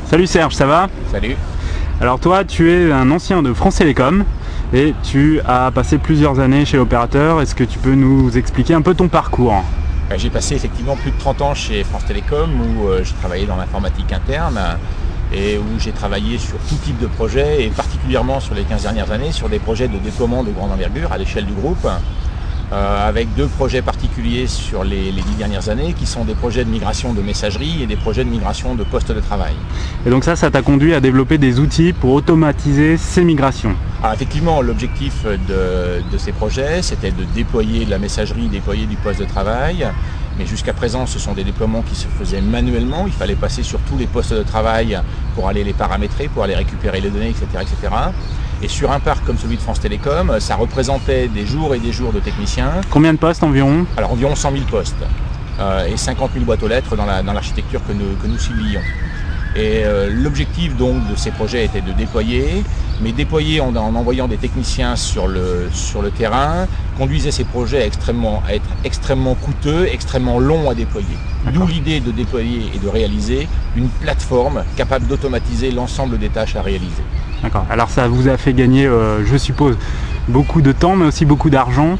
Salut Serge, ça va? Salut. Alors toi, tu es un ancien de France Télécom et tu as passé plusieurs années chez l'opérateur. Est-ce que tu peux nous expliquer un peu ton parcours? J'ai passé effectivement plus de 30 ans chez France Télécom où j'ai travaillé dans l'informatique interne et où j'ai travaillé sur tout type de projets et particulièrement sur les 15 dernières années sur des projets de déploiement de grande envergure à l'échelle du groupe. Avec deux projets particuliers sur les 10 dernières années qui sont des projets de migration de messagerie et des projets de migration de postes de travail. Et donc ça t'a conduit à développer des outils pour automatiser ces migrations? Alors effectivement, l'objectif de ces projets, c'était de déployer de la messagerie, déployer du poste de travail. Mais jusqu'à présent, ce sont des déploiements qui se faisaient manuellement. Il fallait passer sur tous les postes de travail pour aller les paramétrer, pour aller récupérer les données, etc. etc. Et sur un parc comme celui de France Télécom, ça représentait des jours et des jours de techniciens. Combien de postes environ? Alors environ 100 000 postes et 50 000 boîtes aux lettres dans l'architecture que nous ciblions. Et l'objectif donc de ces projets était de déployer, mais déployer en envoyant des techniciens sur le terrain conduisait ces projets à être extrêmement coûteux, extrêmement longs à déployer. D'où l'idée de déployer et de réaliser une plateforme capable d'automatiser l'ensemble des tâches à réaliser. D'accord. Alors ça vous a fait gagner, je suppose, beaucoup de temps, mais aussi beaucoup d'argent.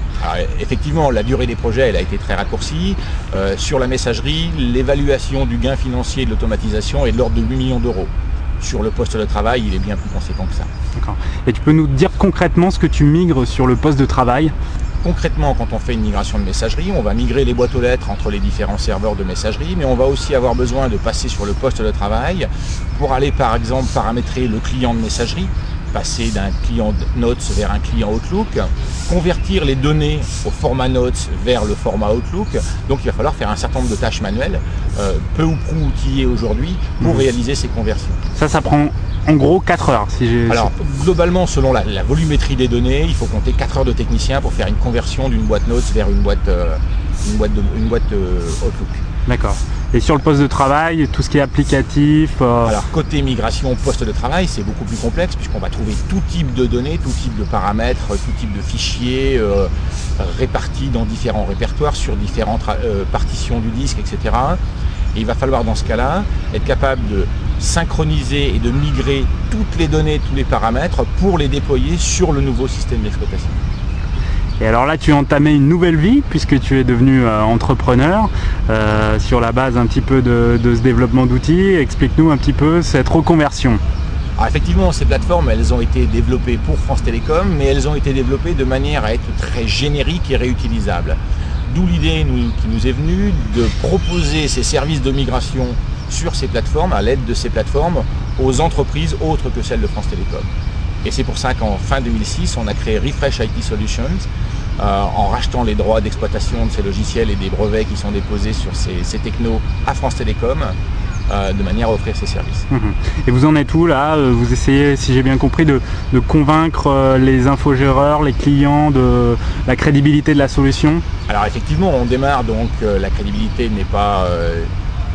Effectivement, la durée des projets elle a été très raccourcie. Sur la messagerie, l'évaluation du gain financier de l'automatisation est de l'ordre de 8 millions d'euros. Sur le poste de travail, il est bien plus conséquent que ça. D'accord. Et tu peux nous dire concrètement ce que tu migres sur le poste de travail? Concrètement, quand on fait une migration de messagerie, on va migrer les boîtes aux lettres entre les différents serveurs de messagerie, mais on va aussi avoir besoin de passer sur le poste de travail pour aller par exemple paramétrer le client de messagerie, passer d'un client Notes vers un client Outlook, convertir les données au format Notes vers le format Outlook. Donc il va falloir faire un certain nombre de tâches manuelles, peu ou prou outillées aujourd'hui, pour réaliser ces conversions. Ça prend en gros 4 heures. Alors globalement, selon la volumétrie des données, il faut compter 4 heures de technicien pour faire une conversion d'une boîte Notes vers une boîte Outlook. D'accord. Et sur le poste de travail, tout ce qui est applicatif Alors côté migration poste de travail, c'est beaucoup plus complexe puisqu'on va trouver tout type de données, tout type de paramètres, tout type de fichiers répartis dans différents répertoires sur différentes partitions du disque, etc. Et il va falloir dans ce cas-là être capable de synchroniser et de migrer toutes les données, tous les paramètres pour les déployer sur le nouveau système d'exploitation. Et alors là, tu as entamé une nouvelle vie puisque tu es devenu entrepreneur sur la base un petit peu de ce développement d'outils. Explique-nous un petit peu cette reconversion. Alors effectivement, ces plateformes, elles ont été développées pour France Télécom, mais elles ont été développées de manière à être très génériques et réutilisables. D'où l'idée qui nous est venue de proposer ces services de migration sur ces plateformes, à l'aide de ces plateformes, aux entreprises autres que celles de France Télécom. Et c'est pour ça qu'en fin 2006, on a créé Refresh IT Solutions, en rachetant les droits d'exploitation de ces logiciels et des brevets qui sont déposés sur ces technos à France Télécom, de manière à offrir ces services. Et vous en êtes où là? Vous essayez, si j'ai bien compris, de convaincre les infogéreurs, les clients de la crédibilité de la solution? Alors effectivement, on démarre, donc la crédibilité n'est pas...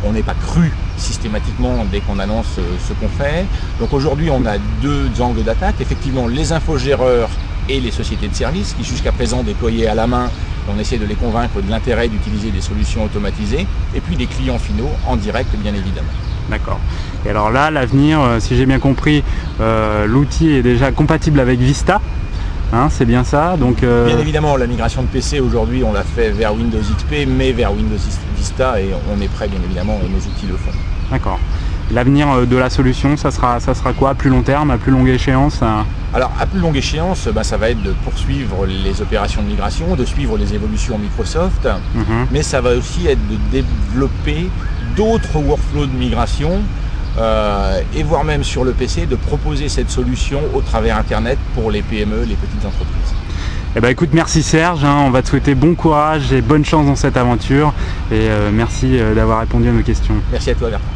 on n'est pas cru systématiquement dès qu'on annonce ce qu'on fait. Donc aujourd'hui, on a deux angles d'attaque. Effectivement, les infogéreurs et les sociétés de services qui jusqu'à présent déployaient à la main. On essaie de les convaincre de l'intérêt d'utiliser des solutions automatisées. Et puis des clients finaux en direct, bien évidemment. D'accord. Et alors là, l'avenir, si j'ai bien compris, l'outil est déjà compatible avec Vista. Hein, c'est bien ça. Donc, Bien évidemment, la migration de PC aujourd'hui, on l'a fait vers Windows XP, mais vers Windows Vista, et on est prêt, bien évidemment, et nos outils le font. D'accord. L'avenir de la solution, ça sera quoi à plus long terme, à plus longue échéance? Alors, à plus longue échéance, ça va être de poursuivre les opérations de migration, de suivre les évolutions Microsoft, mais ça va aussi être de développer d'autres workflows de migration, et voire même sur le PC, de proposer cette solution au travers Internet pour les PME, les petites entreprises. Eh ben, écoute, merci Serge, on va te souhaiter bon courage et bonne chance dans cette aventure, et merci d'avoir répondu à nos questions. Merci à toi Bertrand.